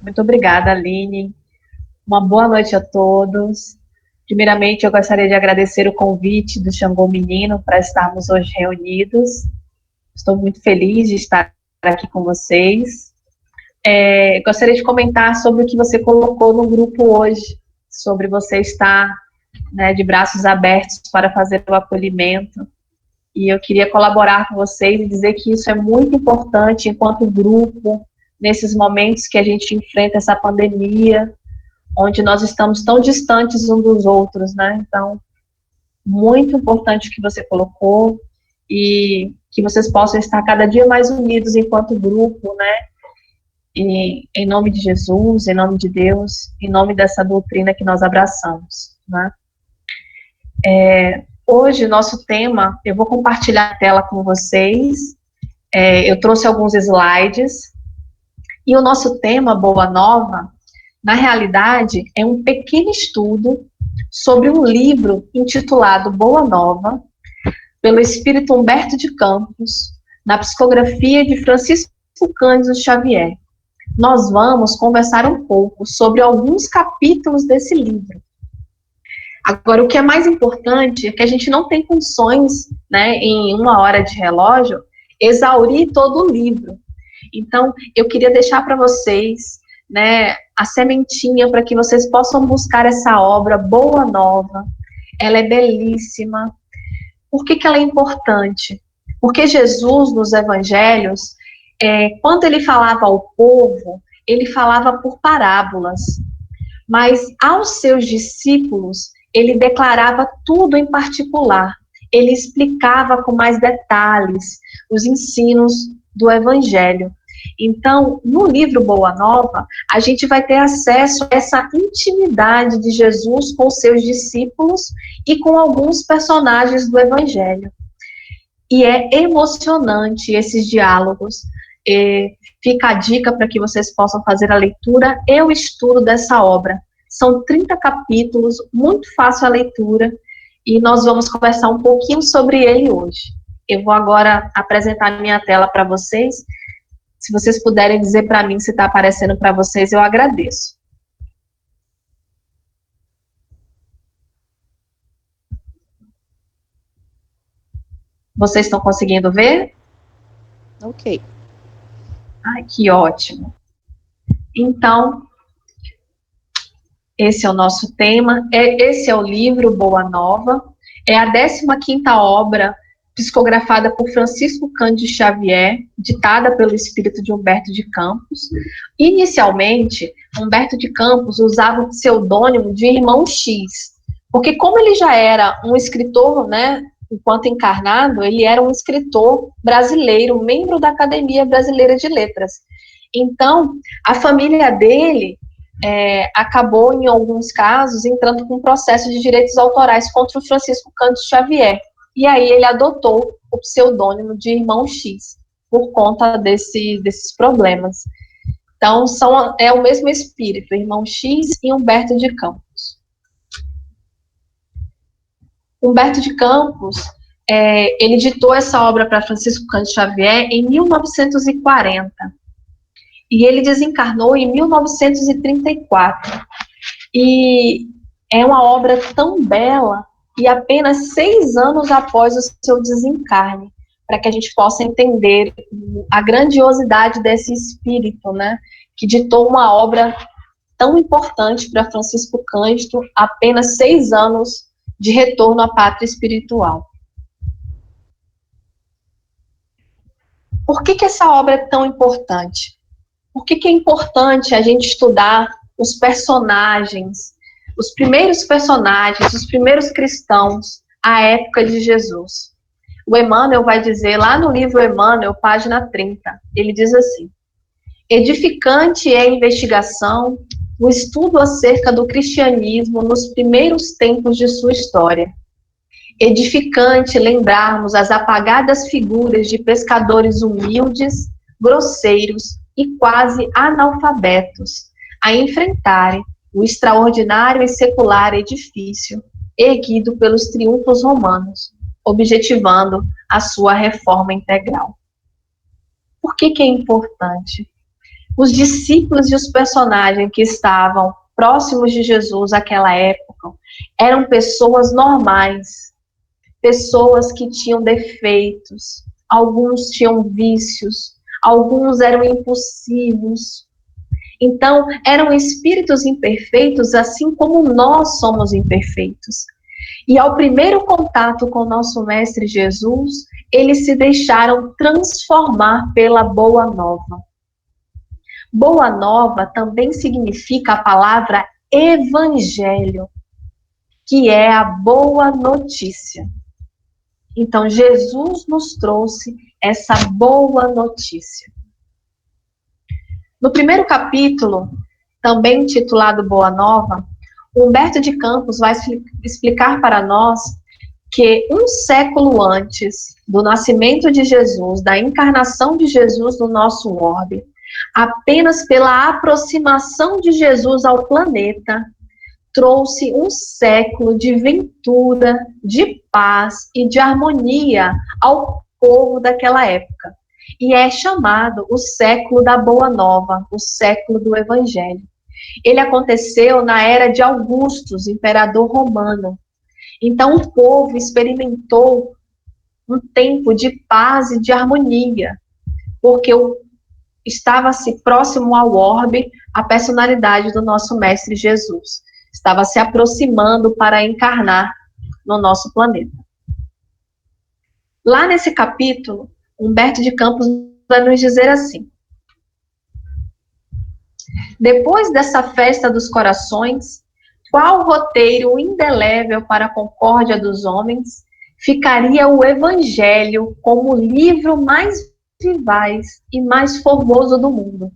Muito obrigada, Aline. Uma boa noite a todos. Primeiramente, eu gostaria de agradecer o convite do Xangô Menino para estarmos hoje reunidos. Estou muito feliz de estar aqui com vocês. Gostaria de comentar sobre o que você colocou no grupo hoje, sobre você estar, né, de braços abertos para fazer o acolhimento. E eu queria colaborar com vocês e dizer que isso é muito importante enquanto grupo, nesses momentos que a gente enfrenta essa pandemia, onde nós estamos tão distantes uns dos outros, né? Então, muito importante o que você colocou e que vocês possam estar cada dia mais unidos enquanto grupo, né? E, em nome de Jesus, em nome de Deus, em nome dessa doutrina que nós abraçamos, né? Hoje, nosso tema, eu vou compartilhar a tela com vocês. Eu trouxe alguns slides e o nosso tema, Boa Nova, na realidade, é um pequeno estudo sobre um livro intitulado Boa Nova, pelo espírito Humberto de Campos, na psicografia de Francisco Cândido Xavier. Nós vamos conversar um pouco sobre alguns capítulos desse livro. Agora, o que é mais importante é que a gente não tem condições, né, em 1 hora de relógio, exaurir todo o livro. Então, eu queria deixar para vocês, né, a sementinha para que vocês possam buscar essa obra Boa Nova. Ela é belíssima. Por que ela é importante? Porque Jesus, nos evangelhos, quando ele falava ao povo, ele falava por parábolas. Mas aos seus discípulos, ele declarava tudo em particular. Ele explicava com mais detalhes os ensinos do evangelho. Então, no livro Boa Nova, a gente vai ter acesso a essa intimidade de Jesus com seus discípulos e com alguns personagens do Evangelho. E é emocionante esses diálogos. Fica a dica para que vocês possam fazer a leitura e o estudo dessa obra. São 30 capítulos, muito fácil a leitura, e nós vamos conversar um pouquinho sobre ele hoje. Eu vou agora apresentar minha tela para vocês. Se vocês puderem dizer para mim se está aparecendo para vocês, eu agradeço. Vocês estão conseguindo ver? Ok. Ai, que ótimo. Então, esse é o nosso tema. Esse é o livro Boa Nova. É a 15ª obra psicografada por Francisco Cândido Xavier, ditada pelo espírito de Humberto de Campos. Inicialmente, Humberto de Campos usava o pseudônimo de Irmão X, porque como ele já era um escritor, né, enquanto encarnado, ele era um escritor brasileiro, membro da Academia Brasileira de Letras. Então, a família dele acabou, em alguns casos, entrando com um processo de direitos autorais contra o Francisco Cândido Xavier. E aí ele adotou o pseudônimo de Irmão X, por conta desses problemas. Então, é o mesmo espírito, Irmão X e Humberto de Campos. Humberto de Campos, ele ditou essa obra para Francisco Cândido Xavier em 1940. E ele desencarnou em 1934. E é uma obra tão bela, e apenas 6 anos após o seu desencarne, para que a gente possa entender a grandiosidade desse espírito, né, que ditou uma obra tão importante para Francisco Cândido, apenas 6 anos de retorno à pátria espiritual. Por que essa obra é tão importante? Por que é importante a gente estudar os personagens, os primeiros personagens, os primeiros cristãos, à época de Jesus? O Emmanuel vai dizer, lá no livro Emmanuel, página 30, ele diz assim: edificante é a investigação, o estudo acerca do cristianismo nos primeiros tempos de sua história. Edificante lembrarmos as apagadas figuras de pescadores humildes, grosseiros e quase analfabetos, a enfrentarem o extraordinário e secular edifício erguido pelos triunfos romanos, objetivando a sua reforma integral. Por que é importante? Os discípulos e os personagens que estavam próximos de Jesus naquela época eram pessoas normais, pessoas que tinham defeitos, alguns tinham vícios, alguns eram impulsivos. Então, eram espíritos imperfeitos, assim como nós somos imperfeitos. E ao primeiro contato com o nosso Mestre Jesus, eles se deixaram transformar pela Boa Nova. Boa Nova também significa a palavra evangelho, que é a boa notícia. Então, Jesus nos trouxe essa boa notícia. No primeiro capítulo, também intitulado Boa Nova, Humberto de Campos vai explicar para nós que um século antes do nascimento de Jesus, da encarnação de Jesus no nosso orbe, apenas pela aproximação de Jesus ao planeta, trouxe um século de ventura, de paz e de harmonia ao povo daquela época. E é chamado o século da Boa Nova, o século do Evangelho. Ele aconteceu na era de Augustus, imperador romano. Então o povo experimentou um tempo de paz e de harmonia, porque estava-se próximo ao orbe a personalidade do nosso Mestre Jesus. Estava se aproximando para encarnar no nosso planeta. Lá nesse capítulo, Humberto de Campos vai nos dizer assim: depois dessa festa dos corações, qual roteiro indelével para a concórdia dos homens ficaria o Evangelho como o livro mais vivaz e mais formoso do mundo,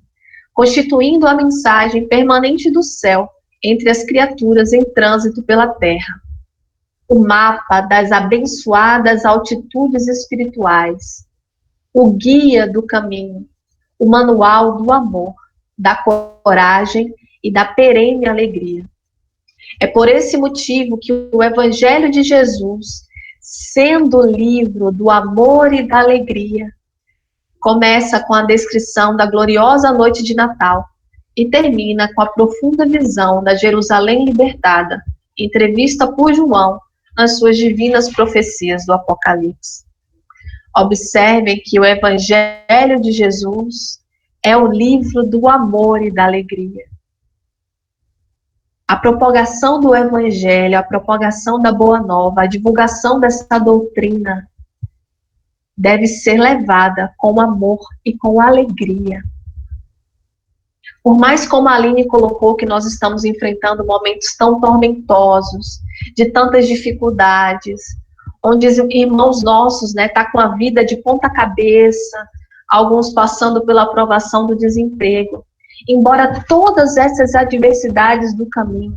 constituindo a mensagem permanente do céu entre as criaturas em trânsito pela terra, o mapa das abençoadas altitudes espirituais, o guia do caminho, o manual do amor, da coragem e da perene alegria. É por esse motivo que o Evangelho de Jesus, sendo o livro do amor e da alegria, começa com a descrição da gloriosa noite de Natal e termina com a profunda visão da Jerusalém libertada, entrevista por João nas suas divinas profecias do Apocalipse. Observem que o Evangelho de Jesus é o livro do amor e da alegria. A propagação do Evangelho, a propagação da Boa Nova, a divulgação dessa doutrina deve ser levada com amor e com alegria. Por mais como a Aline colocou que nós estamos enfrentando momentos tão tormentosos, de tantas dificuldades, onde os irmãos nossos tá com a vida de ponta cabeça, alguns passando pela aprovação do desemprego. Embora todas essas adversidades do caminho,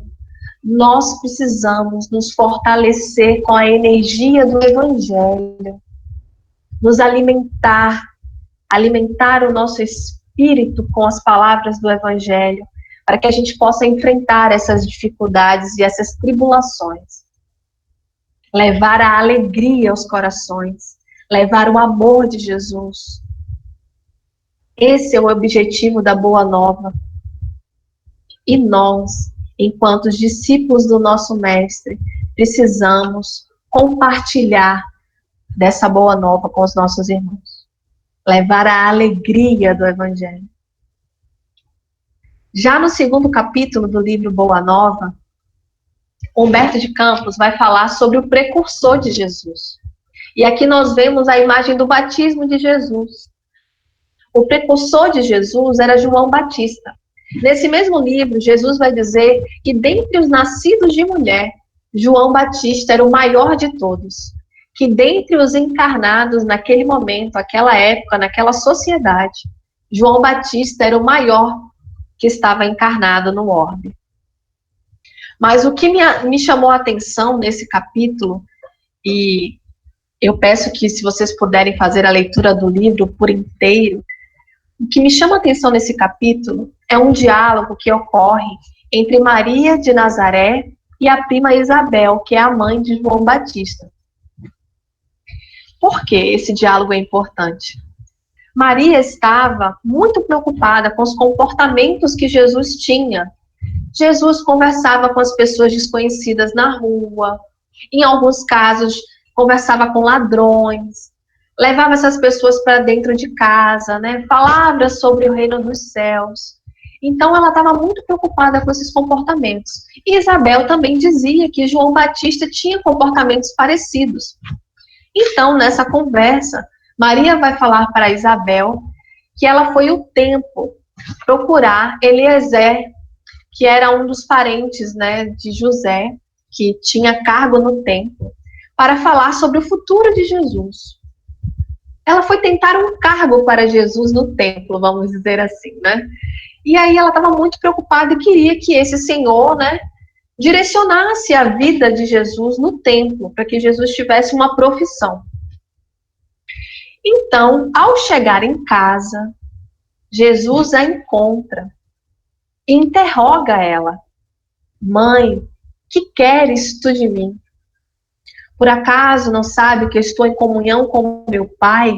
nós precisamos nos fortalecer com a energia do Evangelho, nos alimentar o nosso espírito com as palavras do Evangelho, para que a gente possa enfrentar essas dificuldades e essas tribulações. Levar a alegria aos corações, levar o amor de Jesus. Esse é o objetivo da Boa Nova. E nós, enquanto discípulos do nosso Mestre, precisamos compartilhar dessa Boa Nova com os nossos irmãos. Levar a alegria do Evangelho. Já no segundo capítulo do livro Boa Nova, Humberto de Campos vai falar sobre o precursor de Jesus. E aqui nós vemos a imagem do batismo de Jesus. O precursor de Jesus era João Batista. Nesse mesmo livro, Jesus vai dizer que dentre os nascidos de mulher, João Batista era o maior de todos. Que dentre os encarnados naquele momento, naquela época, naquela sociedade, João Batista era o maior que estava encarnado no orbe. Mas o que me chamou a atenção nesse capítulo, e eu peço que se vocês puderem fazer a leitura do livro por inteiro, o que me chama a atenção nesse capítulo é um diálogo que ocorre entre Maria de Nazaré e a prima Isabel, que é a mãe de João Batista. Por que esse diálogo é importante? Maria estava muito preocupada com os comportamentos que Jesus tinha. Jesus conversava com as pessoas desconhecidas na rua, em alguns casos, conversava com ladrões, levava essas pessoas para dentro de casa, né? Falava sobre o reino dos céus. Então, ela estava muito preocupada com esses comportamentos. E Isabel também dizia que João Batista tinha comportamentos parecidos. Então, nessa conversa, Maria vai falar para Isabel que ela foi o templo procurar Eliezer, que era um dos parentes, né, de José, que tinha cargo no templo, para falar sobre o futuro de Jesus. Ela foi tentar um cargo para Jesus no templo, vamos dizer assim, né? E aí ela estava muito preocupada e queria que esse senhor, né, direcionasse a vida de Jesus no templo, para que Jesus tivesse uma profissão. Então, ao chegar em casa, Jesus a encontra e interroga ela: Mãe, que queres tu de mim? Por acaso não sabe que eu estou em comunhão com meu Pai?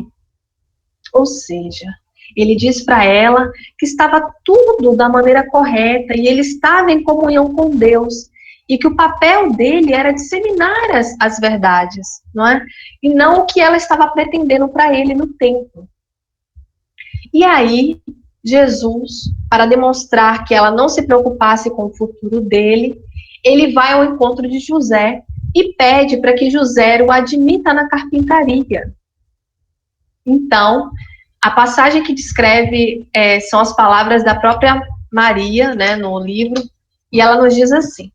Ou seja, ele diz para ela que estava tudo da maneira correta e ele estava em comunhão com Deus e que o papel dele era disseminar as verdades, não é? E não o que ela estava pretendendo para ele no templo. E aí, Jesus, para demonstrar que ela não se preocupasse com o futuro dele, ele vai ao encontro de José e pede para que José o admita na carpintaria. Então, a passagem que descreve são as palavras da própria Maria, né, no livro, e ela nos diz assim: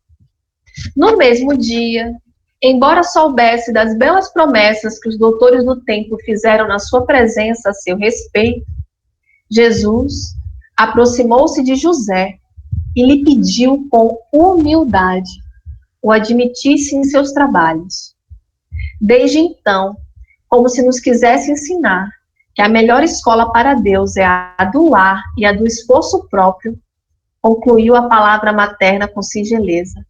no mesmo dia, embora soubesse das belas promessas que os doutores do templo fizeram na sua presença a seu respeito, Jesus aproximou-se de José e lhe pediu com humildade o admitisse em seus trabalhos. Desde então, como se nos quisesse ensinar que a melhor escola para Deus é a do lar e a do esforço próprio, concluiu a palavra materna com singeleza.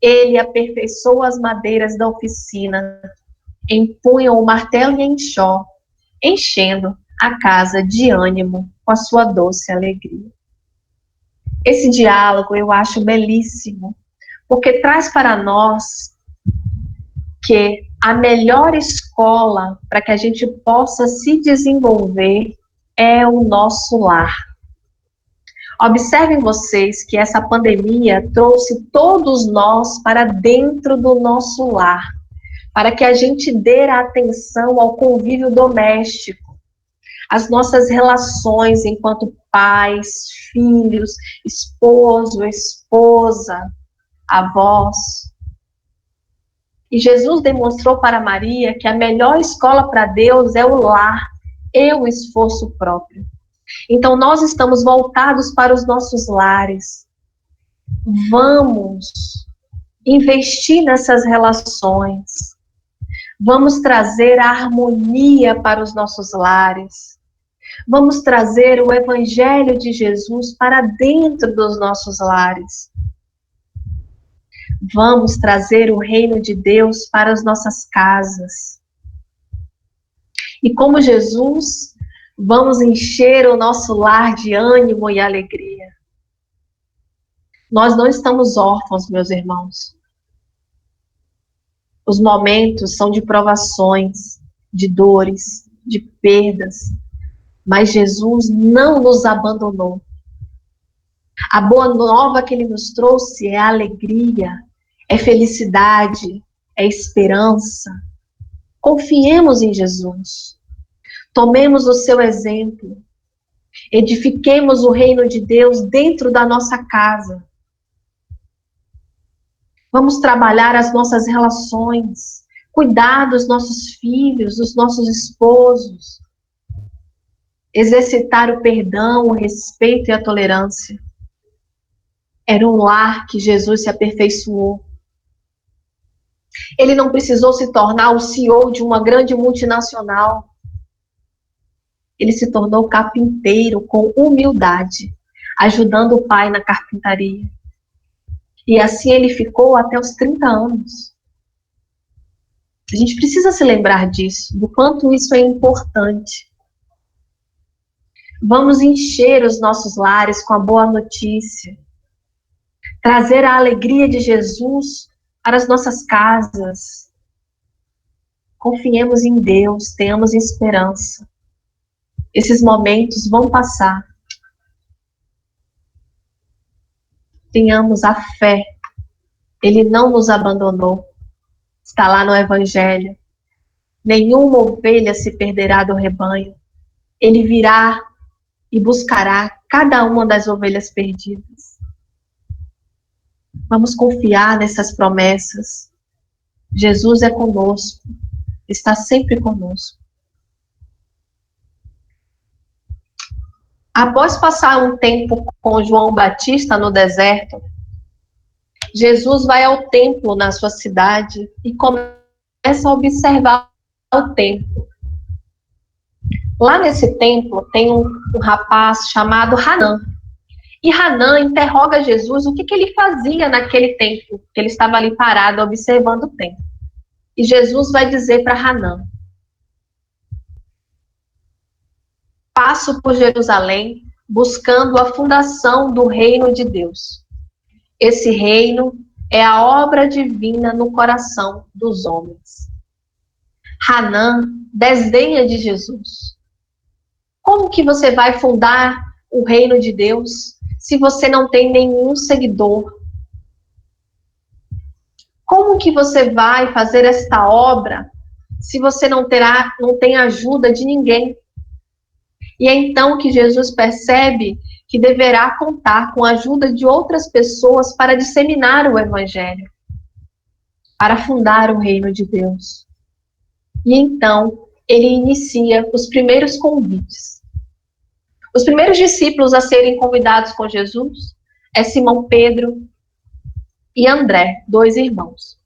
Ele aperfeiçoou as madeiras da oficina, empunham o martelo e enxó, enchendo a casa de ânimo com a sua doce alegria. Esse diálogo eu acho belíssimo, porque traz para nós que a melhor escola para que a gente possa se desenvolver é o nosso lar. Observem vocês que essa pandemia trouxe todos nós para dentro do nosso lar, para que a gente dê atenção ao convívio doméstico, às nossas relações enquanto pais, filhos, esposo, esposa, avós. E Jesus demonstrou para Maria que a melhor escola para Deus é o lar e o esforço próprio. Então, nós estamos voltados para os nossos lares. Vamos investir nessas relações. Vamos trazer a harmonia para os nossos lares. Vamos trazer o Evangelho de Jesus para dentro dos nossos lares. Vamos trazer o reino de Deus para as nossas casas. E como Jesus, vamos encher o nosso lar de ânimo e alegria. Nós não estamos órfãos, meus irmãos. Os momentos são de provações, de dores, de perdas, mas Jesus não nos abandonou. A boa nova que Ele nos trouxe é alegria, é felicidade, é esperança. Confiemos em Jesus. Tomemos o seu exemplo. Edifiquemos o reino de Deus dentro da nossa casa. Vamos trabalhar as nossas relações, cuidar dos nossos filhos, dos nossos esposos. Exercitar o perdão, o respeito e a tolerância. Era um lar que Jesus se aperfeiçoou. Ele não precisou se tornar o CEO de uma grande multinacional. Ele se tornou carpinteiro com humildade, ajudando o pai na carpintaria. E assim ele ficou até os 30 anos. A gente precisa se lembrar disso, do quanto isso é importante. Vamos encher os nossos lares com a boa notícia. Trazer a alegria de Jesus para as nossas casas. Confiemos em Deus, tenhamos esperança. Esses momentos vão passar. Tenhamos a fé. Ele não nos abandonou. Está lá no Evangelho. Nenhuma ovelha se perderá do rebanho. Ele virá e buscará cada uma das ovelhas perdidas. Vamos confiar nessas promessas. Jesus é conosco. Está sempre conosco. Após passar um tempo com João Batista no deserto, Jesus vai ao templo na sua cidade e começa a observar o templo. Lá nesse templo tem um rapaz chamado Hanã. E Hanã interroga Jesus o que ele fazia naquele templo, que ele estava ali parado observando o templo. E Jesus vai dizer para Hanã: passo por Jerusalém buscando a fundação do reino de Deus. Esse reino é a obra divina no coração dos homens. Hanã desdenha de Jesus. Como que você vai fundar o reino de Deus se você não tem nenhum seguidor? Como que você vai fazer esta obra se você não tem ajuda de ninguém? E é então que Jesus percebe que deverá contar com a ajuda de outras pessoas para disseminar o Evangelho, para fundar o reino de Deus. E então ele inicia os primeiros convites. Os primeiros discípulos a serem convidados com Jesus é Simão Pedro e André, 2 irmãos,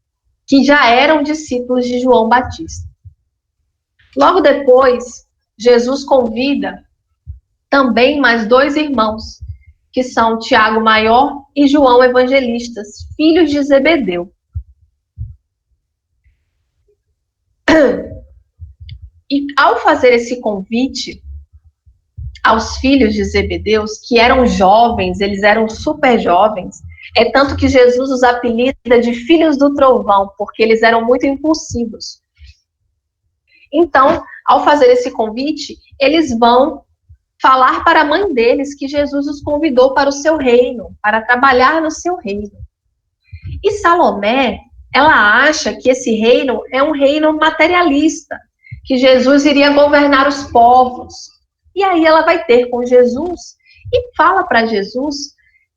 que já eram discípulos de João Batista. Logo depois, Jesus convida também mais 2 irmãos, que são Tiago Maior e João Evangelistas, filhos de Zebedeu. E ao fazer esse convite aos filhos de Zebedeus, que eram jovens, eles eram super jovens, é tanto que Jesus os apelida de filhos do trovão, porque eles eram muito impulsivos. Então, ao fazer esse convite, eles vão falar para a mãe deles que Jesus os convidou para o seu reino, para trabalhar no seu reino. E Salomé, ela acha que esse reino é um reino materialista, que Jesus iria governar os povos. E aí ela vai ter com Jesus e fala para Jesus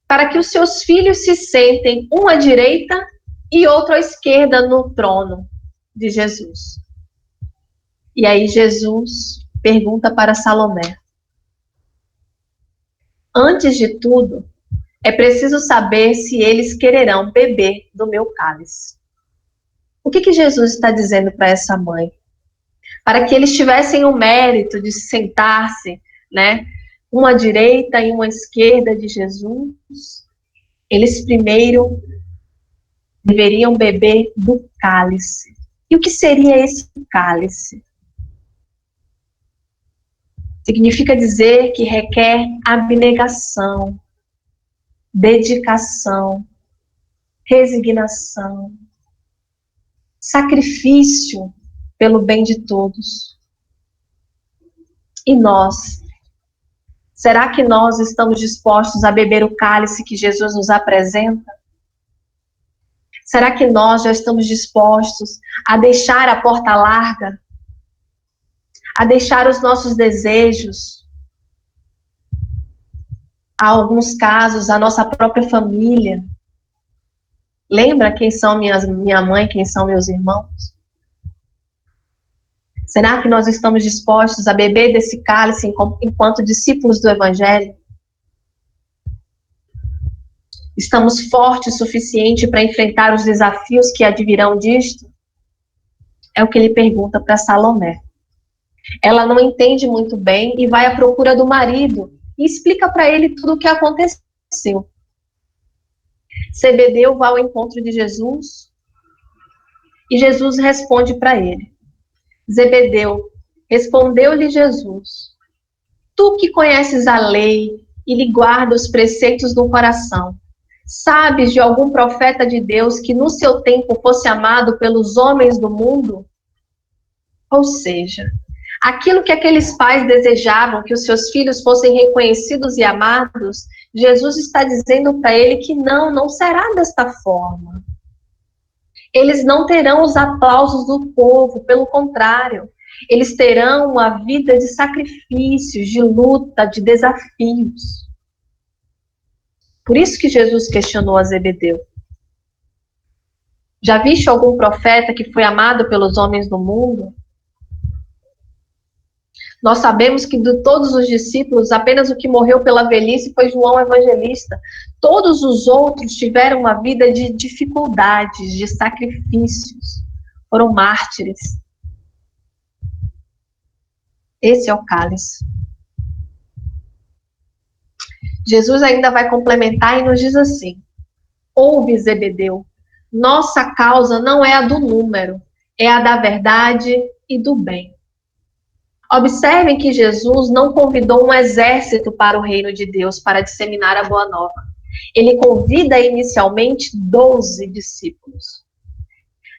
para que os seus filhos se sentem um à direita e outro à esquerda no trono de Jesus. E aí Jesus pergunta para Salomé: antes de tudo, é preciso saber se eles quererão beber do meu cálice. O que Jesus está dizendo para essa mãe? Para que eles tivessem o mérito de sentar-se, né, uma à direita e uma à esquerda de Jesus, eles primeiro deveriam beber do cálice. E o que seria esse cálice? Significa dizer que requer abnegação, dedicação, resignação, sacrifício pelo bem de todos. E nós? Será que nós estamos dispostos a beber o cálice que Jesus nos apresenta? Será que nós já estamos dispostos a deixar a porta larga? A deixar os nossos desejos? Há alguns casos, a nossa própria família. Lembra quem são minha mãe, quem são meus irmãos? Será que nós estamos dispostos a beber desse cálice enquanto discípulos do Evangelho? Estamos fortes o suficiente para enfrentar os desafios que advirão disto? É o que ele pergunta para Salomé. Ela não entende muito bem e vai à procura do marido e explica para ele tudo o que aconteceu. Zebedeu vai ao encontro de Jesus e Jesus responde para ele. Zebedeu, respondeu-lhe Jesus: Tu que conheces a lei e lhe guarda os preceitos no coração, sabes de algum profeta de Deus que no seu tempo fosse amado pelos homens do mundo? Ou seja, aquilo que aqueles pais desejavam, que os seus filhos fossem reconhecidos e amados, Jesus está dizendo para ele que não será desta forma. Eles não terão os aplausos do povo, pelo contrário, eles terão uma vida de sacrifícios, de luta, de desafios. Por isso que Jesus questionou a Zebedeu. Já viste algum profeta que foi amado pelos homens do mundo? Nós sabemos que de todos os discípulos, apenas o que morreu pela velhice foi João Evangelista. Todos os outros tiveram uma vida de dificuldades, de sacrifícios. Foram mártires. Esse é o cálice. Jesus ainda vai complementar e nos diz assim: ouve, Zebedeu, nossa causa não é a do número, é a da verdade e do bem. Observem que Jesus não convidou um exército para o reino de Deus para disseminar a boa nova. Ele convida inicialmente 12 discípulos.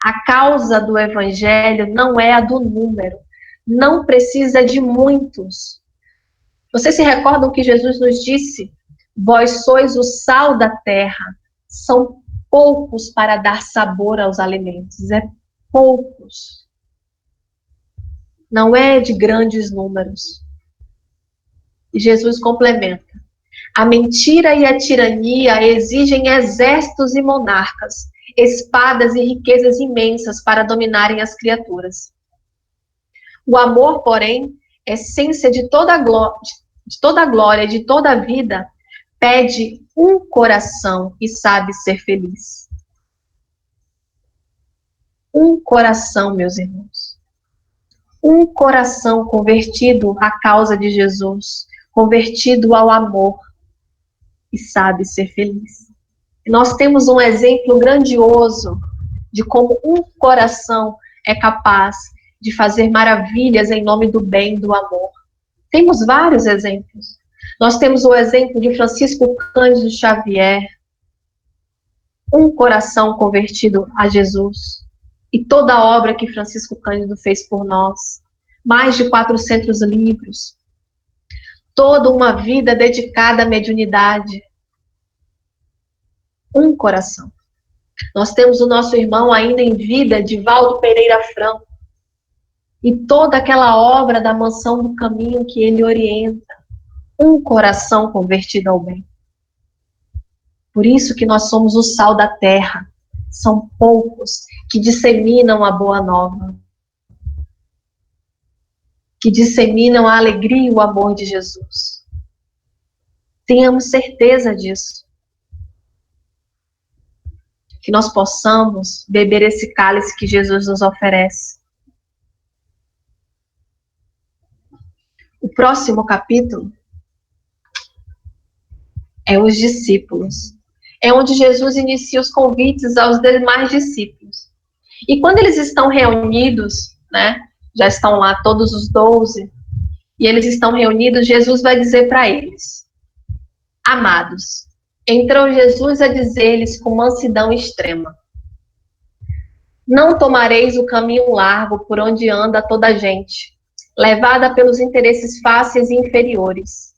A causa do evangelho não é a do número, não precisa de muitos. Vocês se recordam que Jesus nos disse: vós sois o sal da terra. São poucos para dar sabor aos alimentos, é poucos. Não é de grandes números. E Jesus complementa: a mentira e a tirania exigem exércitos e monarcas, espadas e riquezas imensas para dominarem as criaturas. O amor, porém, essência de toda a glória, de toda a vida, pede um coração e sabe ser feliz. Um coração, meus irmãos. Um coração convertido à causa de Jesus, convertido ao amor e sabe ser feliz. Nós temos um exemplo grandioso de como um coração é capaz de fazer maravilhas em nome do bem, do amor. Temos vários exemplos. Nós temos o exemplo de Francisco Cândido Xavier, um coração convertido a Jesus. E toda a obra que Francisco Cândido fez por nós, mais de 400 livros, toda uma vida dedicada à mediunidade. Um coração. Nós temos o nosso irmão ainda em vida, Divaldo Pereira Franco, e toda aquela obra da Mansão do Caminho que ele orienta. Um coração convertido ao bem. Por isso que nós somos o sal da terra. São poucos que disseminam a boa nova, que disseminam a alegria e o amor de Jesus. Tenhamos certeza disso. Que nós possamos beber esse cálice que Jesus nos oferece. O próximo capítulo é os discípulos. É onde Jesus inicia os convites aos demais discípulos. E quando eles estão reunidos, né, já estão lá todos os 12, e eles estão reunidos, Jesus vai dizer para eles: amados, entrou Jesus a dizer-lhes com mansidão extrema: não tomareis o caminho largo por onde anda toda a gente, levada pelos interesses fáceis e inferiores.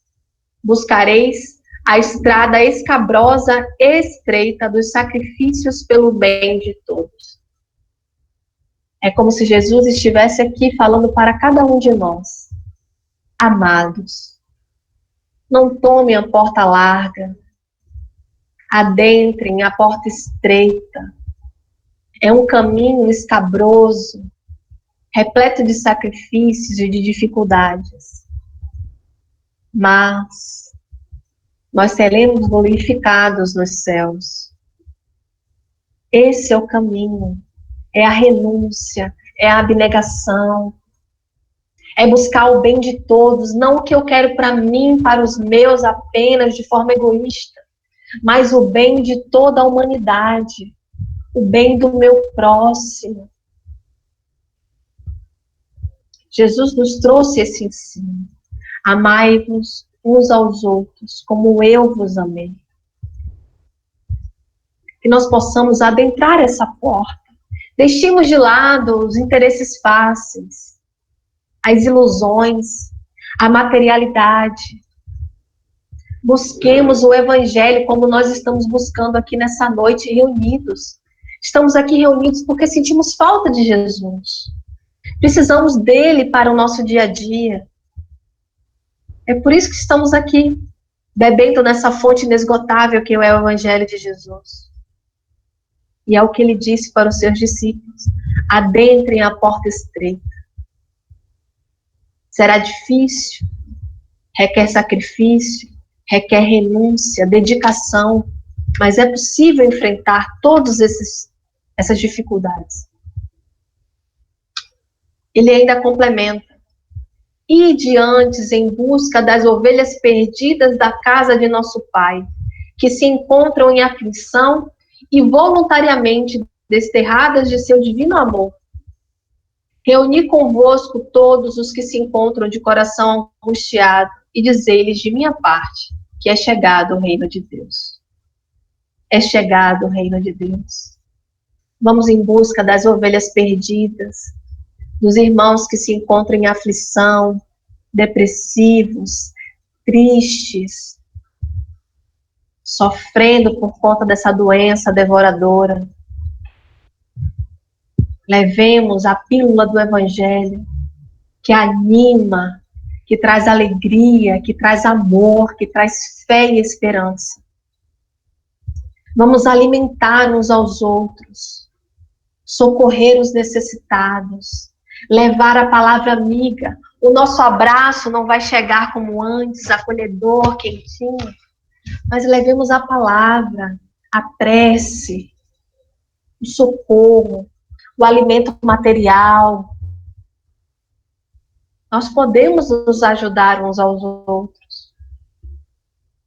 Buscareis a estrada escabrosa e estreita dos sacrifícios pelo bem de todos. É como se Jesus estivesse aqui falando para cada um de nós: amados, não tomem a porta larga, adentrem a porta estreita. É um caminho escabroso, repleto de sacrifícios e de dificuldades. Mas nós seremos glorificados nos céus. Esse é o caminho, é a renúncia, é a abnegação, é buscar o bem de todos, não o que eu quero para mim, para os meus apenas, de forma egoísta, mas o bem de toda a humanidade, o bem do meu próximo. Jesus nos trouxe esse ensino. Amai-vos uns aos outros, como eu vos amei. Que nós possamos adentrar essa porta. Deixemos de lado os interesses fáceis, as ilusões, a materialidade. Busquemos o Evangelho como nós estamos buscando aqui nessa noite, reunidos. Estamos aqui reunidos porque sentimos falta de Jesus. Precisamos dele para o nosso dia a dia. É por isso que estamos aqui, bebendo nessa fonte inesgotável que é o Evangelho de Jesus. E é o que ele disse para os seus discípulos: adentrem a porta estreita. Será difícil, requer sacrifício, requer renúncia, dedicação, mas é possível enfrentar todas essas dificuldades. Ele ainda complementa: ide antes em busca das ovelhas perdidas da casa de nosso Pai, que se encontram em aflição e voluntariamente desterradas de seu divino amor. Reuni convosco todos os que se encontram de coração angustiado e dizei-lhes de minha parte que é chegado o reino de Deus. É chegado o reino de Deus. Vamos em busca das ovelhas perdidas, dos irmãos que se encontram em aflição, depressivos, tristes, sofrendo por conta dessa doença devoradora. Levemos a pílula do Evangelho, que anima, que traz alegria, que traz amor, que traz fé e esperança. Vamos alimentar uns aos outros, socorrer os necessitados, levar a palavra amiga. O nosso abraço não vai chegar como antes, acolhedor, quentinho, mas levemos a palavra, a prece, o socorro, o alimento material. Nós podemos nos ajudar uns aos outros.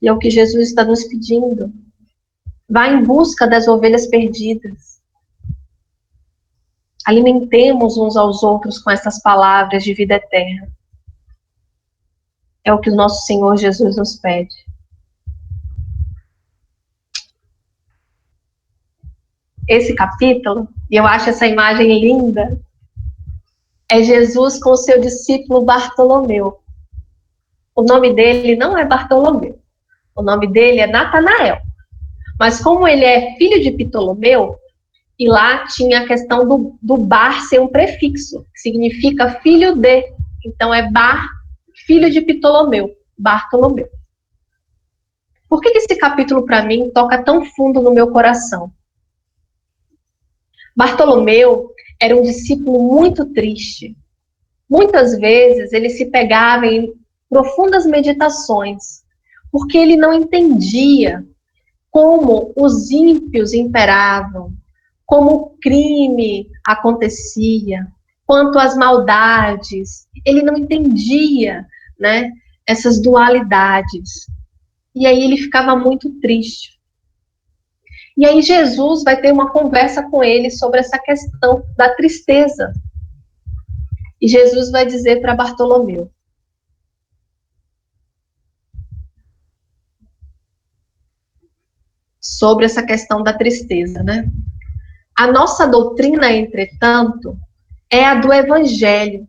E é o que Jesus está nos pedindo. Vá em busca das ovelhas perdidas. Alimentemos uns aos outros com essas palavras de vida eterna. É o que o nosso Senhor Jesus nos pede. Esse capítulo, e eu acho essa imagem linda, é Jesus com o seu discípulo Bartolomeu. O nome dele não é Bartolomeu. O nome dele é Natanael. Mas como ele é filho de Ptolomeu, e lá tinha a questão do bar ser um prefixo, que significa filho de. Então é Bar, filho de Ptolomeu, Bartolomeu. Por que esse capítulo, para mim, toca tão fundo no meu coração? Bartolomeu era um discípulo muito triste. Muitas vezes ele se pegava em profundas meditações, porque ele não entendia como os ímpios imperavam, como o crime acontecia, quanto às maldades. Ele não entendia, né, essas dualidades. E aí ele ficava muito triste. E aí Jesus vai ter uma conversa com ele sobre essa questão da tristeza. E Jesus vai dizer para Bartolomeu: sobre essa questão da tristeza, né? A nossa doutrina, entretanto, é a do Evangelho,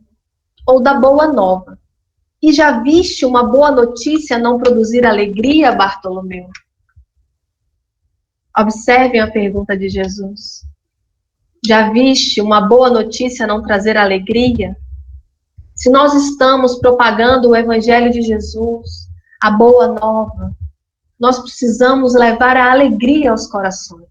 ou da Boa Nova. E já viste uma boa notícia não produzir alegria, Bartolomeu? Observem a pergunta de Jesus. Já viste uma boa notícia não trazer alegria? Se nós estamos propagando o Evangelho de Jesus, a Boa Nova, nós precisamos levar a alegria aos corações.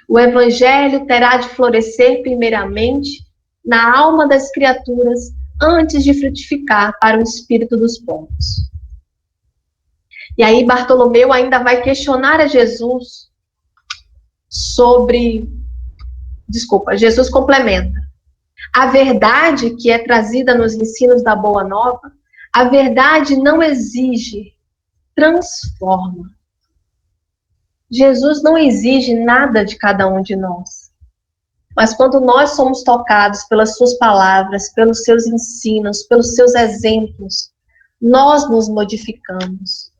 O Evangelho terá de florescer primeiramente na alma das criaturas antes de frutificar para o espírito dos povos. E aí Bartolomeu ainda vai questionar a Jesus sobre... Jesus complementa. A verdade que é trazida nos ensinos da Boa Nova, a verdade não exige, transforma. Jesus não exige nada de cada um de nós. Mas quando nós somos tocados pelas suas palavras, pelos seus ensinos, pelos seus exemplos, nós nos modificamos,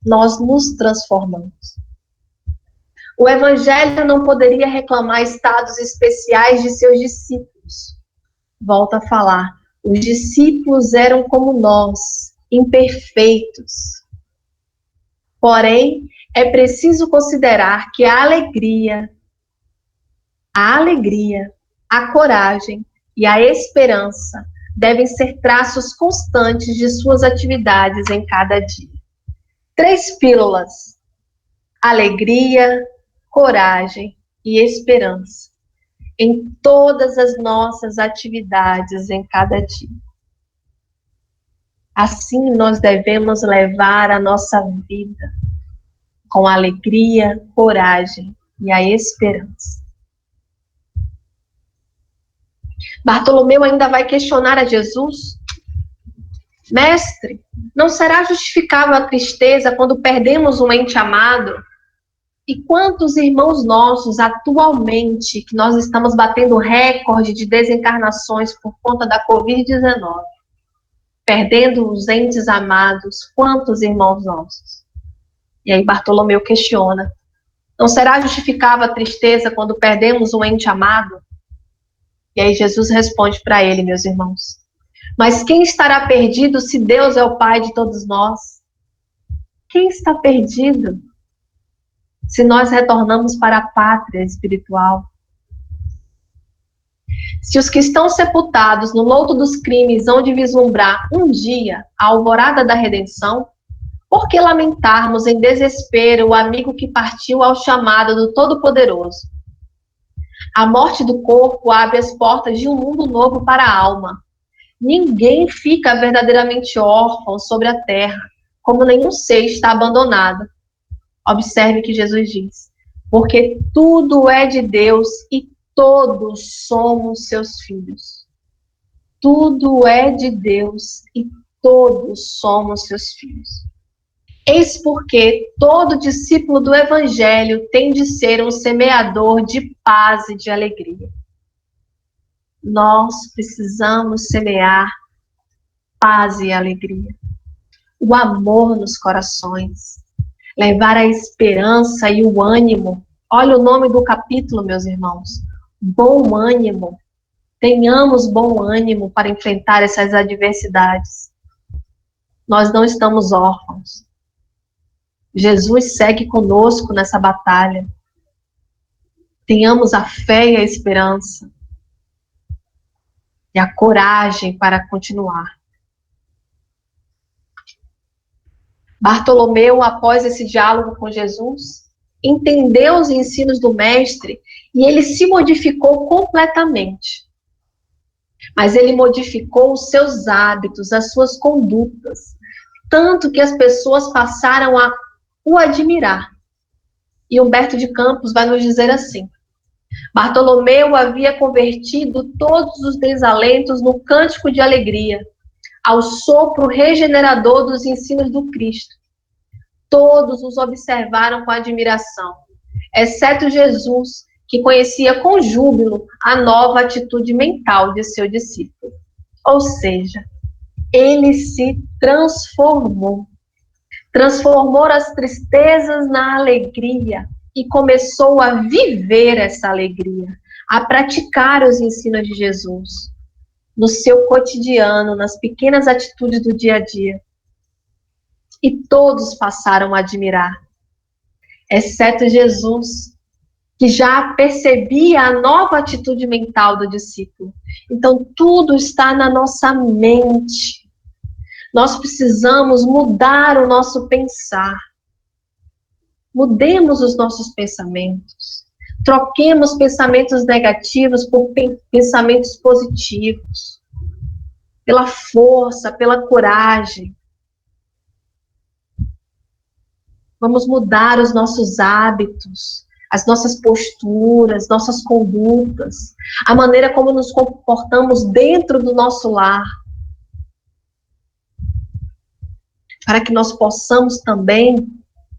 nós nos transformamos. O Evangelho não poderia reclamar estados especiais de seus discípulos. Volto a falar, os discípulos eram como nós, imperfeitos. Porém, é preciso considerar que a alegria, a coragem e a esperança devem ser traços constantes de suas atividades em cada dia. 3 pílulas: alegria, coragem e esperança em todas as nossas atividades em cada dia. Assim nós devemos levar a nossa vida com alegria, coragem e a esperança. Bartolomeu ainda vai questionar a Jesus: Mestre, não será justificável a tristeza quando perdemos um ente amado? E quantos irmãos nossos atualmente, que nós estamos batendo recorde de desencarnações por conta da Covid-19, perdendo os entes amados, quantos irmãos nossos? E aí Bartolomeu questiona: não será justificável a tristeza quando perdemos um ente amado? E aí Jesus responde para ele, meus irmãos: mas quem estará perdido se Deus é o Pai de todos nós? Quem está perdido se nós retornamos para a pátria espiritual? Se os que estão sepultados no lodo dos crimes hão de vislumbrar um dia a alvorada da redenção, por que lamentarmos em desespero o amigo que partiu ao chamado do Todo-Poderoso? A morte do corpo abre as portas de um mundo novo para a alma. Ninguém fica verdadeiramente órfão sobre a terra, como nenhum ser está abandonado. Observe que Jesus diz: porque tudo é de Deus e todos somos seus filhos. Tudo é de Deus e todos somos seus filhos. Eis porque todo discípulo do Evangelho tem de ser um semeador de paz e de alegria. Nós precisamos semear paz e alegria, o amor nos corações, levar a esperança e o ânimo. Olha o nome do capítulo, meus irmãos: bom ânimo. Tenhamos bom ânimo para enfrentar essas adversidades. Nós não estamos órfãos. Jesus segue conosco nessa batalha. Tenhamos a fé e a esperança e a coragem para continuar. Bartolomeu, após esse diálogo com Jesus, entendeu os ensinos do Mestre e ele se modificou completamente. Mas ele modificou os seus hábitos, as suas condutas, tanto que as pessoas passaram a o admirar. E Humberto de Campos vai nos dizer assim: Bartolomeu havia convertido todos os desalentos no cântico de alegria, ao sopro regenerador dos ensinos do Cristo. Todos os observaram com admiração, exceto Jesus, que conhecia com júbilo a nova atitude mental de seu discípulo. Ou seja, ele se transformou as tristezas na alegria e começou a viver essa alegria, a praticar os ensinos de Jesus no seu cotidiano, nas pequenas atitudes do dia a dia. E todos passaram a admirar, exceto Jesus, que já percebia a nova atitude mental do discípulo. Então, tudo está na nossa mente. Nós precisamos mudar o nosso pensar. Mudemos os nossos pensamentos. Troquemos pensamentos negativos por pensamentos positivos. Pela força, pela coragem. Vamos mudar os nossos hábitos, as nossas posturas, nossas condutas, a maneira como nos comportamos dentro do nosso lar, para que nós possamos também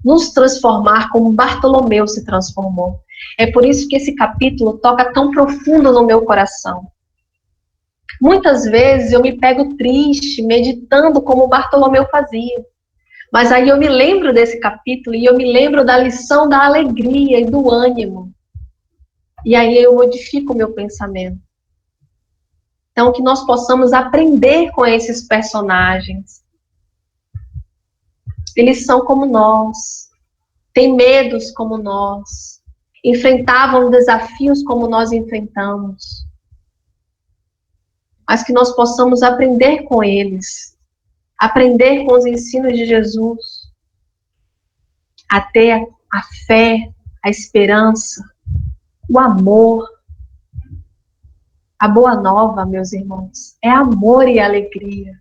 nos transformar como Bartolomeu se transformou. É por isso que esse capítulo toca tão profundo no meu coração. Muitas vezes eu me pego triste, meditando como Bartolomeu fazia. Mas aí eu me lembro desse capítulo e eu me lembro da lição da alegria e do ânimo. E aí eu modifico o meu pensamento. Então, que nós possamos aprender com esses personagens. Eles são como nós, têm medos como nós, enfrentavam desafios como nós enfrentamos. Mas que nós possamos aprender com eles, aprender com os ensinos de Jesus, a ter a fé, a esperança, o amor. A boa nova, meus irmãos, é amor e alegria.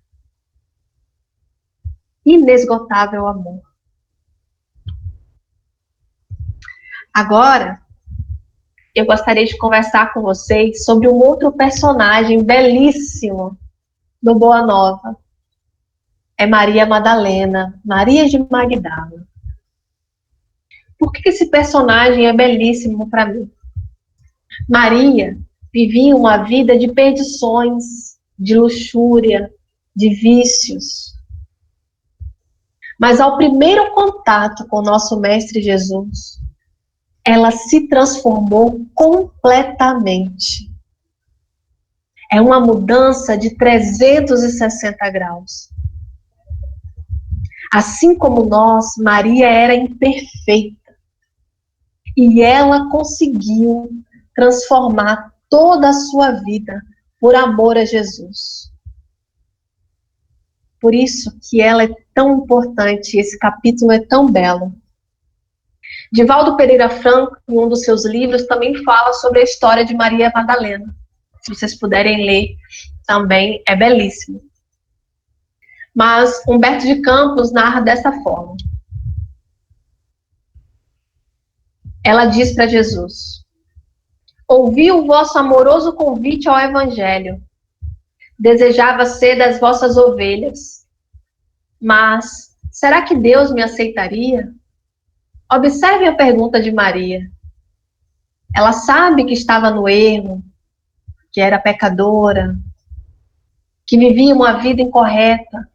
Inesgotável amor. Agora, eu gostaria de conversar com vocês sobre um outro personagem belíssimo do Boa Nova. É Maria Madalena, Maria de Magdala. Por que esse personagem é belíssimo para mim? Maria vivia uma vida de perdições, de luxúria, de vícios. Mas ao primeiro contato com o nosso Mestre Jesus, ela se transformou completamente. É uma mudança de 360 graus. Assim como nós, Maria era imperfeita. E ela conseguiu transformar toda a sua vida por amor a Jesus. Por isso que ela é tão importante, esse capítulo é tão belo. Divaldo Pereira Franco, em um dos seus livros, também fala sobre a história de Maria Madalena. Se vocês puderem ler, também é belíssimo. Mas Humberto de Campos narra dessa forma. Ela diz para Jesus: ouvi o vosso amoroso convite ao Evangelho. Desejava ser das vossas ovelhas. Mas será que Deus me aceitaria? Observe a pergunta de Maria. Ela sabe que estava no erro, que era pecadora, que vivia uma vida incorreta.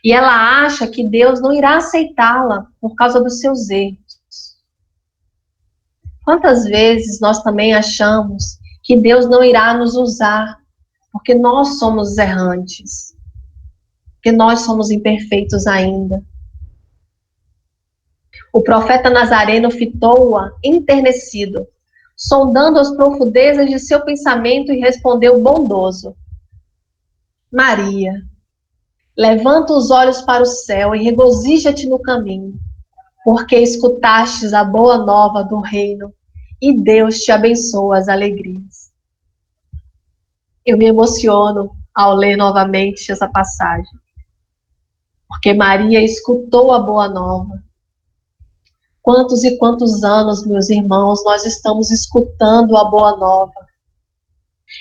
E ela acha que Deus não irá aceitá-la por causa dos seus erros. Quantas vezes nós também achamos que Deus não irá nos usar porque nós somos errantes, porque nós somos imperfeitos ainda. O profeta Nazareno fitou-a enternecido, sondando as profundezas de seu pensamento e respondeu bondoso: Maria, levanta os olhos para o céu e regozija-te no caminho, porque escutastes a boa nova do reino e Deus te abençoa as alegrias. Eu me emociono ao ler novamente essa passagem, porque Maria escutou a boa nova. Quantos e quantos anos, meus irmãos, nós estamos escutando a boa nova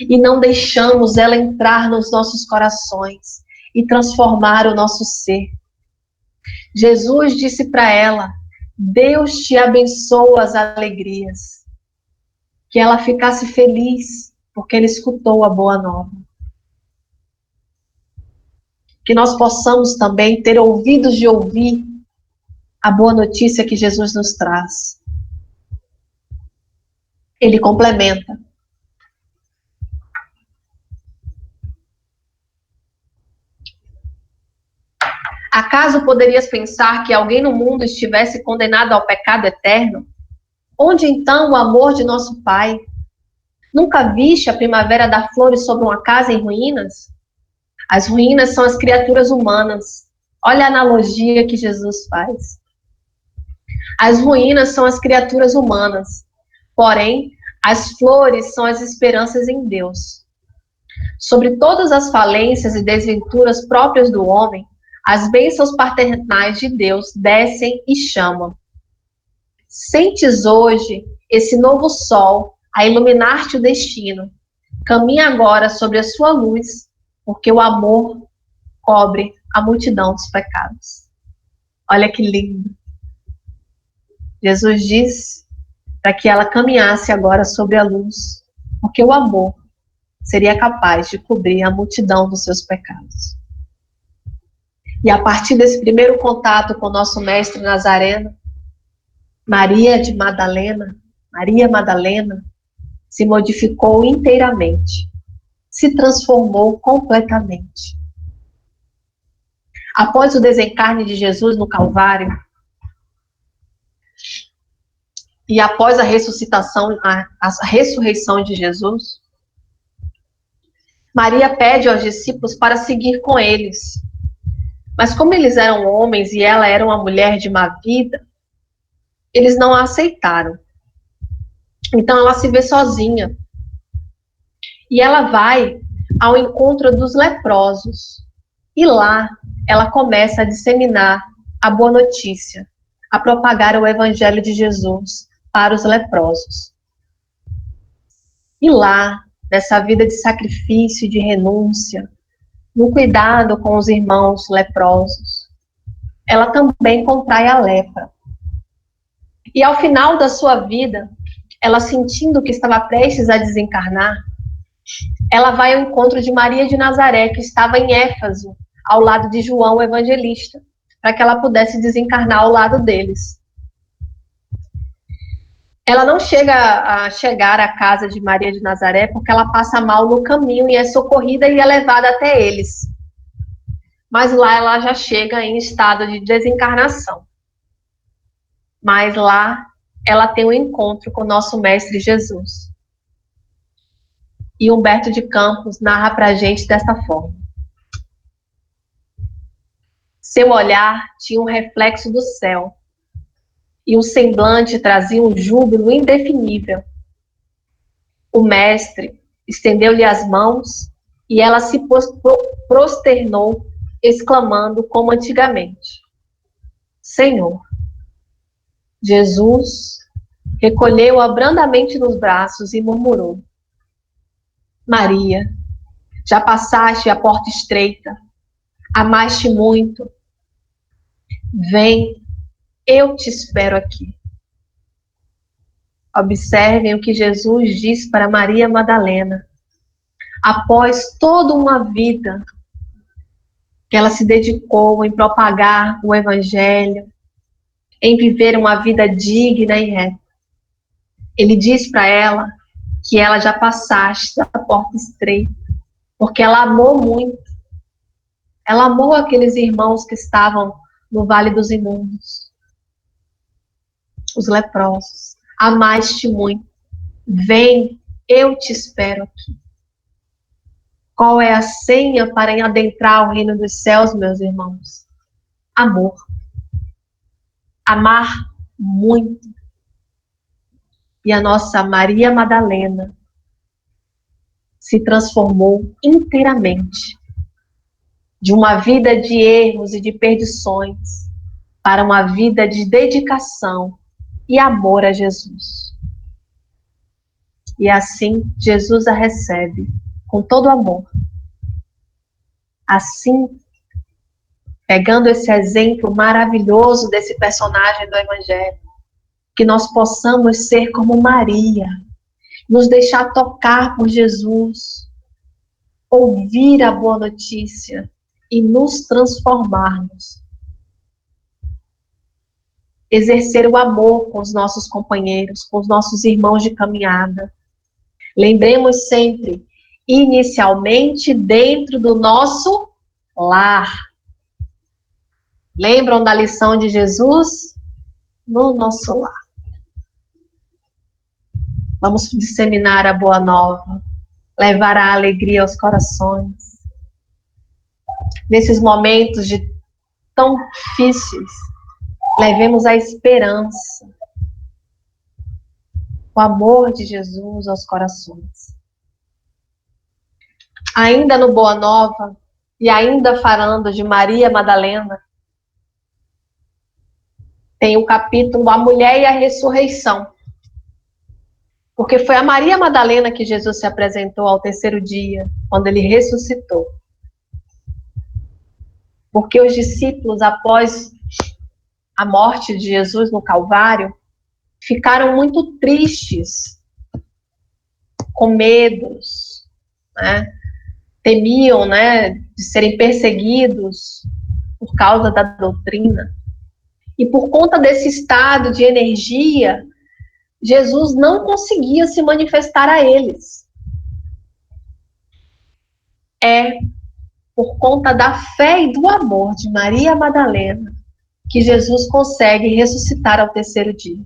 e não deixamos ela entrar nos nossos corações e transformar o nosso ser. Jesus disse para ela: Deus te abençoa as alegrias. Que ela ficasse feliz, porque ela escutou a boa nova. Que nós possamos também ter ouvidos de ouvir a boa notícia que Jesus nos traz. Ele complementa. Acaso poderias pensar que alguém no mundo estivesse condenado ao pecado eterno? Onde então o amor de nosso Pai? Nunca viste a primavera dar flores sobre uma casa em ruínas? As ruínas são as criaturas humanas. Olha a analogia que Jesus faz. As ruínas são as criaturas humanas. Porém, as flores são as esperanças em Deus. Sobre todas as falências e desventuras próprias do homem, as bênçãos paternais de Deus descem e chamam. Sentes hoje esse novo sol a iluminar-te o destino. Caminha agora sobre a sua luz, porque o amor cobre a multidão dos pecados. Olha que lindo. Jesus diz para que ela caminhasse agora sobre a luz, porque o amor seria capaz de cobrir a multidão dos seus pecados. E a partir desse primeiro contato com o nosso mestre Nazareno, Maria Madalena, se modificou inteiramente, se transformou completamente. Após o desencarne de Jesus no Calvário, e após a ressuscitação, a ressurreição de Jesus, Maria pede aos discípulos para seguir com eles. Mas como eles eram homens e ela era uma mulher de má vida, eles não a aceitaram. Então ela se vê sozinha. E ela vai ao encontro dos leprosos. E lá ela começa a disseminar a boa notícia, a propagar o evangelho de Jesus para os leprosos. E lá, nessa vida de sacrifício e de renúncia, no cuidado com os irmãos leprosos, ela também contrai a lepra. E ao final da sua vida, ela sentindo que estava prestes a desencarnar, ela vai ao encontro de Maria de Nazaré, que estava em Éfeso, ao lado de João o Evangelista, para que ela pudesse desencarnar ao lado deles. Ela não chega à casa de Maria de Nazaré porque ela passa mal no caminho e é socorrida e é levada até eles. Mas lá ela já chega em estado de desencarnação. Mas lá ela tem um encontro com o nosso Mestre Jesus. E Humberto de Campos narra para a gente desta forma. Seu olhar tinha um reflexo do céu, e o semblante trazia um júbilo indefinível. O mestre estendeu-lhe as mãos e ela se prosternou, exclamando como antigamente: Senhor. Jesus recolheu-a brandamente nos braços e murmurou: Maria, já passaste a porta estreita, amaste muito. Vem, eu te espero aqui. Observem o que Jesus diz para Maria Madalena. Após toda uma vida que ela se dedicou em propagar o Evangelho, em viver uma vida digna e reta, ele diz para ela que ela já passaste da porta estreita, porque ela amou muito. Ela amou aqueles irmãos que estavam no Vale dos Imundos, os leprosos. Amaste muito. Vem, eu te espero aqui. Qual é a senha para adentrar o reino dos céus, meus irmãos? Amor. Amar muito. E a nossa Maria Madalena se transformou inteiramente de uma vida de erros e de perdições para uma vida de dedicação e amor a Jesus. E assim Jesus a recebe com todo amor. Assim, pegando esse exemplo maravilhoso desse personagem do Evangelho, que nós possamos ser como Maria, nos deixar tocar por Jesus, ouvir a boa notícia e nos transformarmos. Exercer o amor com os nossos companheiros, com os nossos irmãos de caminhada. Lembremos sempre, inicialmente dentro do nosso lar. Lembram da lição de Jesus? No nosso lar. Vamos disseminar a boa nova, levar a alegria aos corações. Nesses momentos tão difíceis, levemos a esperança, o amor de Jesus aos corações. Ainda no Boa Nova, e ainda falando de Maria Madalena, tem o capítulo A Mulher e a Ressurreição. Porque foi a Maria Madalena que Jesus se apresentou ao terceiro dia, quando ele ressuscitou. Porque os discípulos, após a morte de Jesus no Calvário, ficaram muito tristes, com medos, né? Temiam, né, de serem perseguidos por causa da doutrina. E por conta desse estado de energia, Jesus não conseguia se manifestar a eles. É por conta da fé e do amor de Maria Madalena que Jesus consegue ressuscitar ao terceiro dia.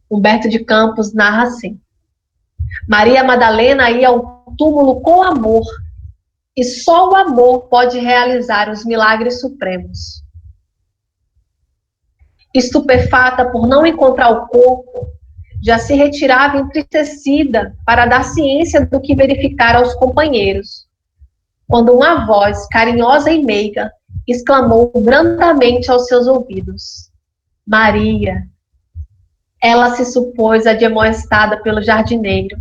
Humberto de Campos narra assim: Maria Madalena ia ao túmulo com amor, e só o amor pode realizar os milagres supremos. Estupefata por não encontrar o corpo, já se retirava entristecida para dar ciência do que verificara aos companheiros, quando uma voz carinhosa e meiga exclamou brandamente aos seus ouvidos: Maria. Ela se supôs admoestada pelo jardineiro,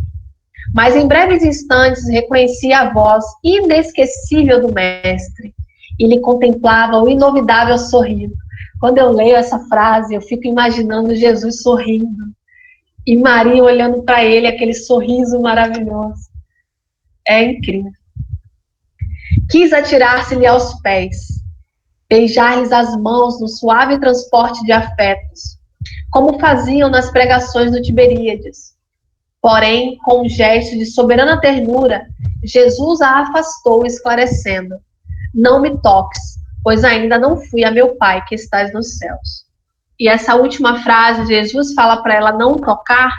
mas em breves instantes reconhecia a voz inesquecível do mestre e lhe contemplava o inovidável sorriso. Quando eu leio essa frase, eu fico imaginando Jesus sorrindo e Maria olhando para ele, aquele sorriso maravilhoso. É incrível. Quis atirar-se-lhe aos pés, beijar-lhes as mãos no suave transporte de afetos, como faziam nas pregações do Tiberíades. Porém, com um gesto de soberana ternura, Jesus a afastou, esclarecendo: Não me toques, pois ainda não fui a meu Pai que estás nos céus. E essa última frase, Jesus fala para ela não tocar,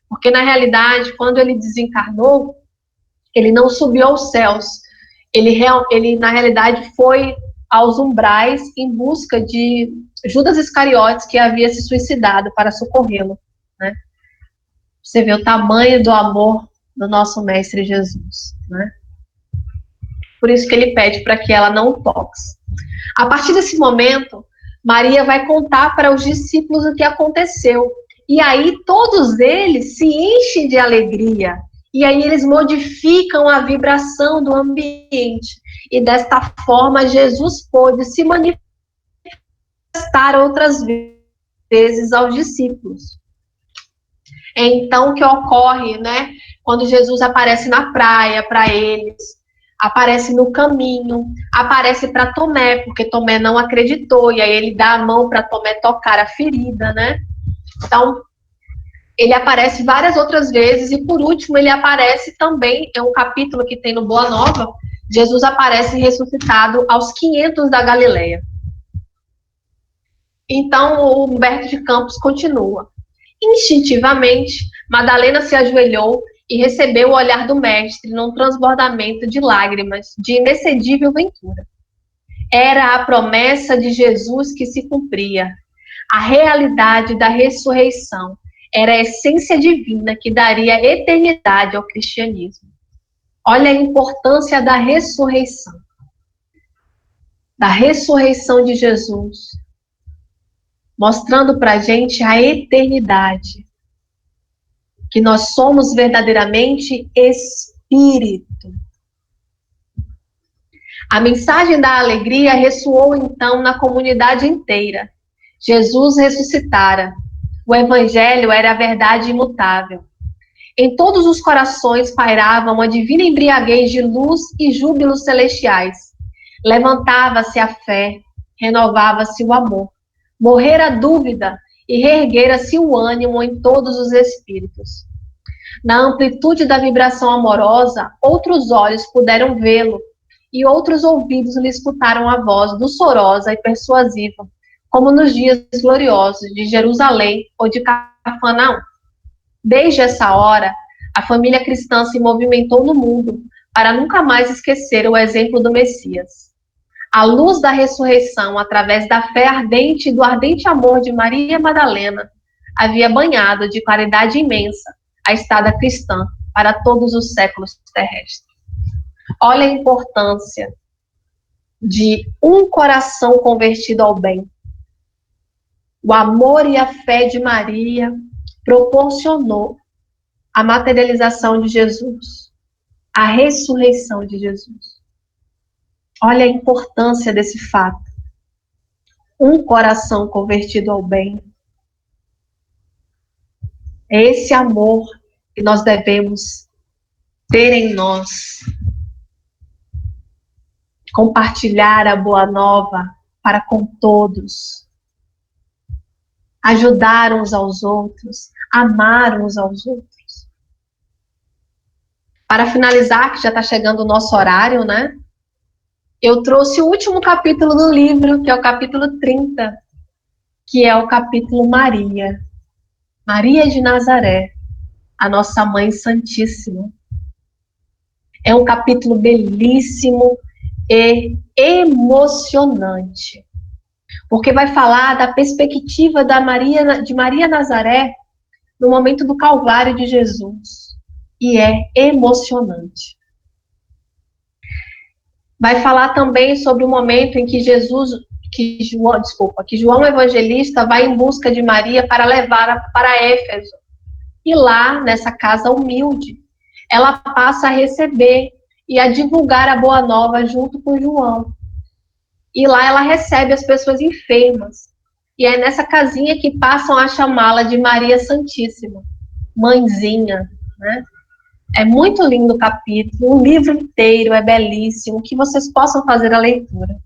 porque na realidade, quando ele desencarnou, ele não subiu aos céus. Ele na realidade, foi aos umbrais em busca de Judas Iscariotes, que havia se suicidado, para socorrê-lo, né? Você vê o tamanho do amor do nosso Mestre Jesus, né? Por isso que ele pede para que ela não toque. A partir desse momento, Maria vai contar para os discípulos o que aconteceu. E aí todos eles se enchem de alegria. E aí eles modificam a vibração do ambiente. E desta forma, Jesus pôde se manifestar outras vezes aos discípulos. É então que ocorre, né? Quando Jesus aparece na praia para eles, aparece no caminho, aparece para Tomé, porque Tomé não acreditou, e aí ele dá a mão para Tomé tocar a ferida, né? Então, ele aparece várias outras vezes, e por último ele aparece também, é um capítulo que tem no Boa Nova, Jesus aparece ressuscitado aos 500 da Galileia. Então, o Humberto de Campos continua. Instintivamente, Madalena se ajoelhou e recebeu o olhar do mestre num transbordamento de lágrimas, de inexcedível ventura. Era a promessa de Jesus que se cumpria, a realidade da ressurreição, era a essência divina que daria eternidade ao cristianismo. Olha a importância da ressurreição de Jesus, mostrando para a gente a eternidade, que nós somos verdadeiramente espírito. A mensagem da alegria ressoou então na comunidade inteira. Jesus ressuscitara. O evangelho era a verdade imutável. Em todos os corações pairava uma divina embriaguez de luz e júbilos celestiais. Levantava-se a fé, renovava-se o amor. Morrera a dúvida e reerguera-se o ânimo em todos os espíritos. Na amplitude da vibração amorosa, outros olhos puderam vê-lo, e outros ouvidos lhe escutaram a voz doçorosa e persuasiva, como nos dias gloriosos de Jerusalém ou de Cafarnaum. Desde essa hora, a família cristã se movimentou no mundo para nunca mais esquecer o exemplo do Messias. A luz da ressurreição, através da fé ardente e do ardente amor de Maria Madalena, havia banhado de claridade imensa a estada cristã para todos os séculos terrestres. Olha a importância de um coração convertido ao bem. O amor e a fé de Maria proporcionou a materialização de Jesus, a ressurreição de Jesus. Olha a importância desse fato. um coração convertido ao bem. É esse amor que nós devemos ter em nós. Compartilhar a boa nova para com todos. Ajudar uns aos outros. Amar uns aos outros. Para finalizar, que já está chegando o nosso horário, né? Eu trouxe o último capítulo do livro, que é o capítulo 30, que é o capítulo Maria. Maria de Nazaré, a nossa Mãe Santíssima. É um capítulo belíssimo e emocionante, porque vai falar da perspectiva de Maria Nazaré no momento do Calvário de Jesus, e é emocionante. Vai falar também sobre o momento em que João Evangelista vai em busca de Maria para levá-la para Éfeso. E lá, nessa casa humilde, ela passa a receber e a divulgar a boa nova junto com João. E lá ela recebe as pessoas enfermas. E é nessa casinha que passam a chamá-la de Maria Santíssima, mãezinha, né? É muito lindo o capítulo, o livro inteiro é belíssimo, que vocês possam fazer a leitura.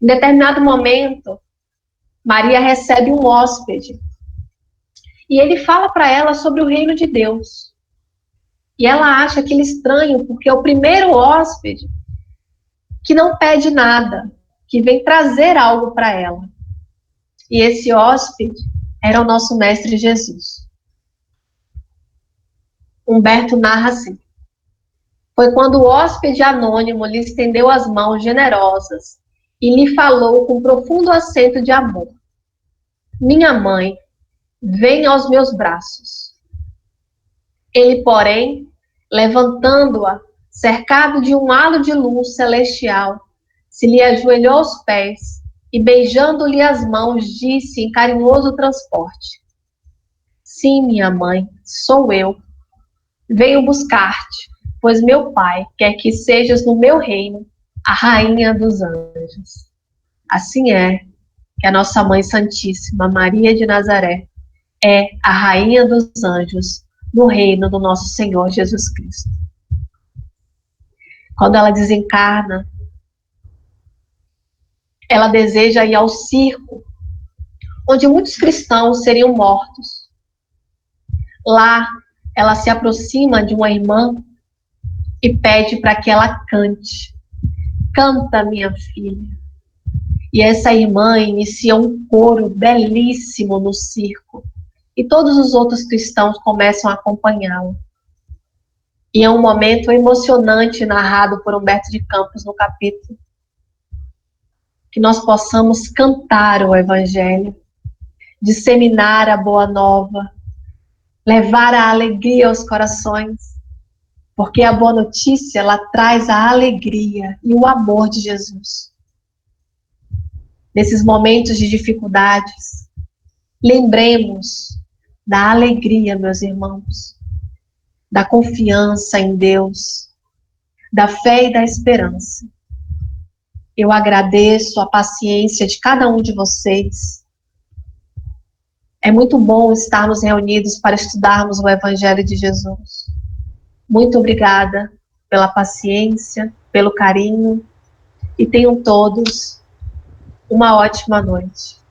Em determinado momento, Maria recebe um hóspede. E ele fala para ela sobre o reino de Deus. E ela acha aquilo estranho, porque é o primeiro hóspede que não pede nada, que vem trazer algo para ela. E esse hóspede era o nosso Mestre Jesus. Humberto narra assim: foi quando o hóspede anônimo lhe estendeu as mãos generosas e lhe falou com profundo acento de amor: minha mãe, vem aos meus braços. Ele, porém, levantando-a, cercado de um halo de luz celestial, se lhe ajoelhou aos pés e, beijando-lhe as mãos, disse em carinhoso transporte: sim, minha mãe, sou eu. Venho buscar-te, pois meu Pai quer que sejas no meu reino a rainha dos anjos. Assim é que a nossa Mãe Santíssima, Maria de Nazaré, é a rainha dos anjos no reino do nosso Senhor Jesus Cristo. Quando ela desencarna, ela deseja ir ao circo, onde muitos cristãos seriam mortos. Lá, ela se aproxima de uma irmã e pede para que ela cante. Canta, minha filha. E essa irmã inicia um coro belíssimo no circo. E todos os outros cristãos começam a acompanhá-la. E é um momento emocionante narrado por Humberto de Campos no capítulo. Que nós possamos cantar o Evangelho, disseminar a boa nova, levar a alegria aos corações, porque a boa notícia, ela traz a alegria e o amor de Jesus. Nesses momentos de dificuldades, lembremos da alegria, meus irmãos, da confiança em Deus, da fé e da esperança. Eu agradeço a paciência de cada um de vocês. É muito bom estarmos reunidos para estudarmos o Evangelho de Jesus. Muito obrigada pela paciência, pelo carinho, e tenham todos uma ótima noite.